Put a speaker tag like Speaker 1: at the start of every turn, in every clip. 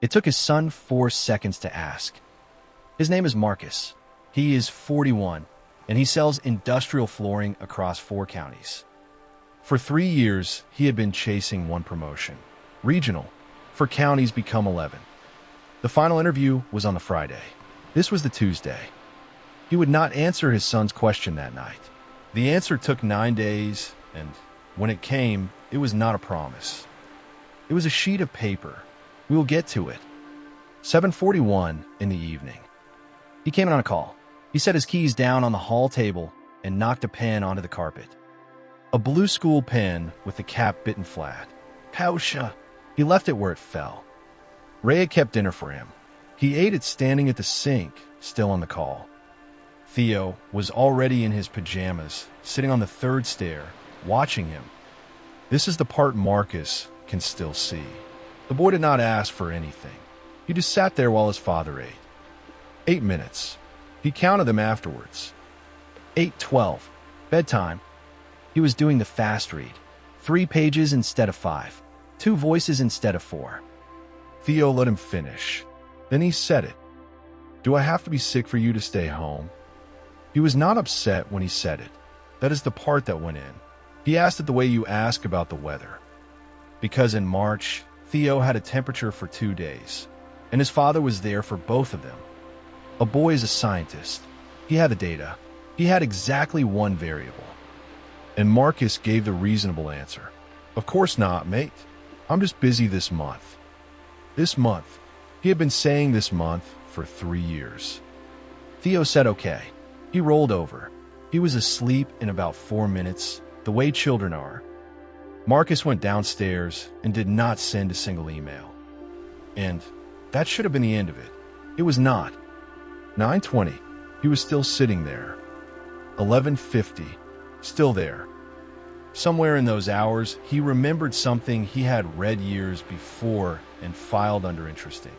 Speaker 1: It took his son 4 seconds to ask. His name is Marcus. He is 41, and he sells industrial flooring across 4 counties. For 3 years, he had been chasing one promotion, regional, for counties become 11. The final interview was on the Friday. This was the Tuesday. He would not answer his son's question that night. The answer took 9 days, and when it came, it was not a promise. It was a sheet of paper. We will get to it. 7:41 in the evening. He came in on a call. He set his keys down on the hall table and knocked a pen onto the carpet. A blue school pen with the cap bitten flat. Pausha. He left it where it fell. Ray had kept dinner for him. He ate it standing at the sink, still on the call. Theo was already in his pajamas, sitting on the 3rd stair, watching him. This is the part Marcus can still see. The boy did not ask for anything. He just sat there while his father ate. 8 minutes. He counted them afterwards. 8:12. Bedtime. He was doing the fast read. 3 pages instead of 5. 2 voices instead of 4. Theo let him finish. Then he said it. Do I have to be sick for you to stay home? He was not upset when he said it. That is the part that went in. He asked it the way you ask about the weather. Because in March, Theo had a temperature for 2 days, and his father was there for both of them. A boy is a scientist. He had the data. He had exactly one variable. And Marcus gave the reasonable answer. Of course not, mate. I'm just busy this month. This month. He had been saying this month for 3 years. Theo said okay. He rolled over. He was asleep in about 4 minutes, the way children are. Marcus went downstairs and did not send a single email. And that should have been the end of it. It was not. 9:20. He was still sitting there. 11:50. Still there. Somewhere in those hours, he remembered something he had read years before and filed under interesting.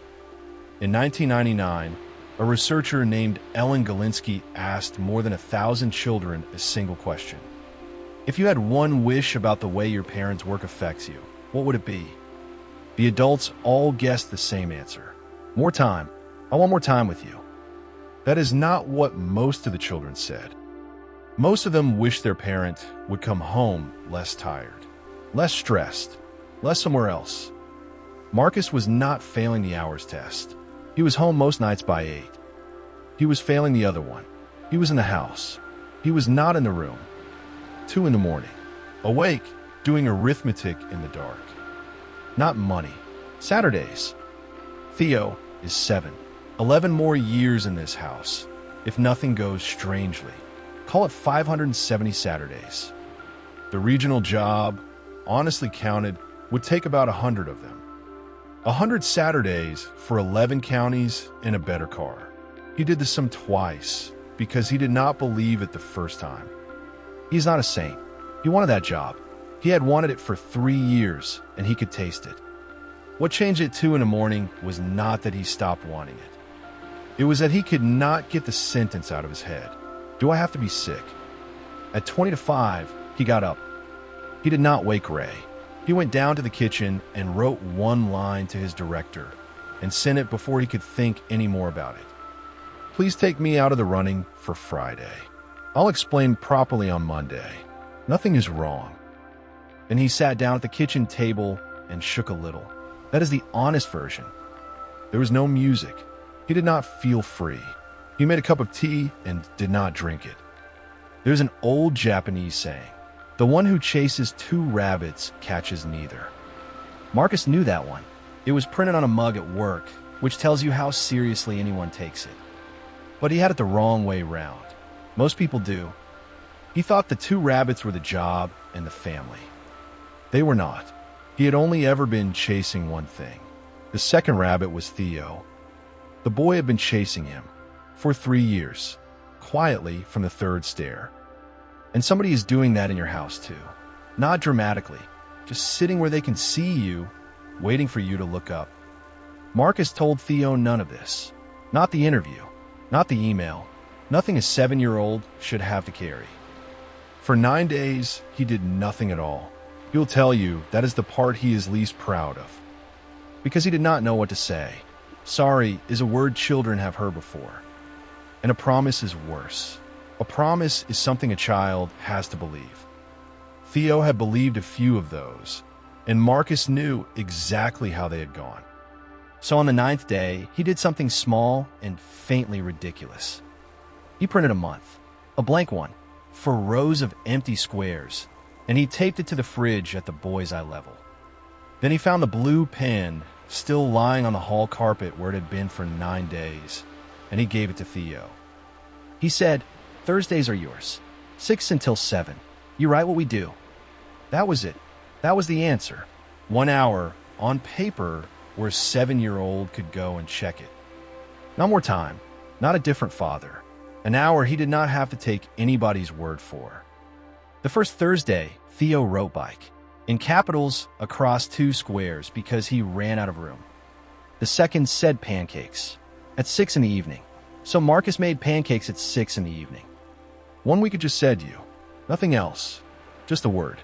Speaker 1: In 1999, a researcher named Ellen Galinsky asked more than 1,000 children a single question. If you had one wish about the way your parents' work affects you, what would it be? The adults all guessed the same answer. More time. I want more time with you. That is not what most of the children said. Most of them wished their parent would come home less tired, less stressed, less somewhere else. Marcus was not failing the hours test. He was home most nights by 8. He was failing the other one. He was in the house. He was not in the room. 2 in the morning. Awake, doing arithmetic in the dark. Not money. Saturdays. Theo is 7. 11 more years in this house, if nothing goes strangely. Call it 570 Saturdays. The regional job, honestly counted, would take about 100 of them. 100 Saturdays for 11 counties in a better car. He did the sum twice because he did not believe it the first time. He's not a saint. He wanted that job. He had wanted it for 3 years, and he could taste it. What changed at 2 in the morning was not that he stopped wanting it. It was that he could not get the sentence out of his head. Do I have to be sick? At 20 to 5, he got up. He did not wake Ray. He went down to the kitchen and wrote one line to his director and sent it before he could think any more about it. Please take me out of the running for Friday. I'll explain properly on Monday. Nothing is wrong. Then he sat down at the kitchen table and shook a little. That is the honest version. There was no music. He did not feel free. He made a cup of tea and did not drink it. There's an old Japanese saying, the one who chases 2 rabbits catches neither. Marcus knew that one. It was printed on a mug at work, which tells you how seriously anyone takes it. But he had it the wrong way round. Most people do. He thought the 2 rabbits were the job and the family. They were not. He had only ever been chasing one thing. The second rabbit was Theo. The boy had been chasing him for 3 years, quietly from the 3rd stair. And somebody is doing that in your house too. Not dramatically, just sitting where they can see you, waiting for you to look up. Marcus told Theo none of this. Not the interview, not the email, nothing a 7-year-old should have to carry. For 9 days, he did nothing at all. He'll tell you that is the part he is least proud of. because he did not know what to say. Sorry is a word children have heard before. And a promise is worse. A promise is something a child has to believe. Theo had believed a few of those, and Marcus knew exactly how they had gone. So on the 9th day, he did something small and faintly ridiculous. He printed a month, a blank one, for rows of empty squares, and he taped it to the fridge at the boy's eye level. Then he found the blue pen still lying on the hall carpet where it had been for 9 days, and he gave it to Theo. He said, "Thursdays are yours. 6 until 7. You write what we do." That was it. That was the answer. 1 hour, on paper, where a 7-year-old could go and check it. Not more time, not a different father. An hour he did not have to take anybody's word for. The first Thursday, Theo wrote bike, in capitals across 2 squares because he ran out of room. The second said pancakes, at 6 in the evening. So Marcus made pancakes at 6 in the evening. One week it just said you. Nothing else. Just a word.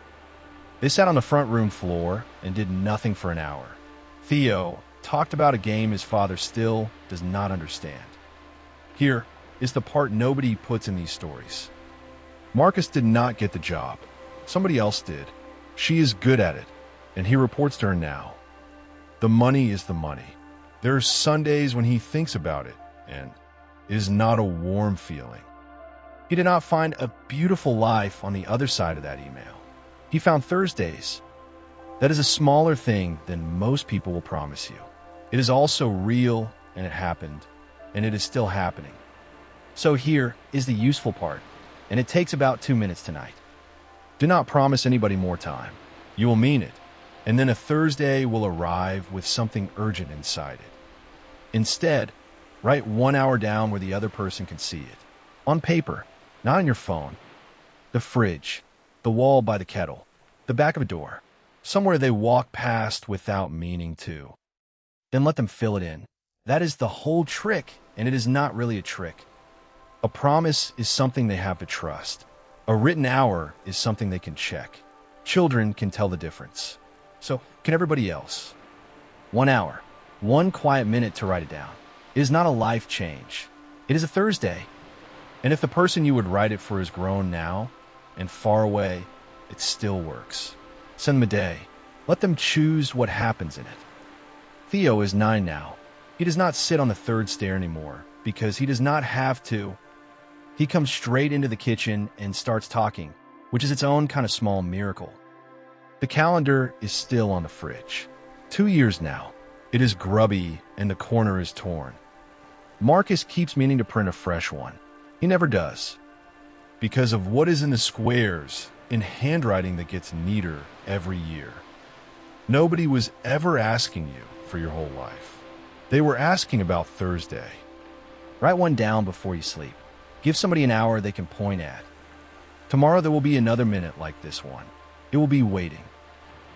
Speaker 1: They sat on the front room floor and did nothing for an hour. Theo talked about a game his father still does not understand. Here is the part nobody puts in these stories. Marcus did not get the job. Somebody else did. She is good at it, and he reports to her now. The money is the money. There are Sundays when he thinks about it, and it is not a warm feeling. He did not find a beautiful life on the other side of that email. He found Thursdays. That is a smaller thing than most people will promise you. It is also real, and it happened, and it is still happening. So here is the useful part, and it takes about 2 minutes tonight. Do not promise anybody more time. You will mean it, and then a Thursday will arrive with something urgent inside it. Instead, write 1 hour down where the other person can see it. On paper, not on your phone. The fridge, the wall by the kettle, the back of a door, somewhere they walk past without meaning to. Then let them fill it in. That is the whole trick, and it is not really a trick. A promise is something they have to trust. A written hour is something they can check. Children can tell the difference. So can everybody else. 1 hour, 1 quiet minute to write it down. It is not a life change. It is a Thursday. And if the person you would write it for is grown now and far away, it still works. Send them a day. Let them choose what happens in it. Theo is 9 now. He does not sit on the 3rd stair anymore because he does not have to. He comes straight into the kitchen and starts talking, which is its own kind of small miracle. The calendar is still on the fridge. 2 years now. It is grubby and the corner is torn. Marcus keeps meaning to print a fresh one. He never does. Because of what is in the squares in handwriting that gets neater every year. Nobody was ever asking you for your whole life. They were asking about Thursday. Write one down before you sleep. Give somebody an hour they can point at. Tomorrow there will be another minute like this one. It will be waiting.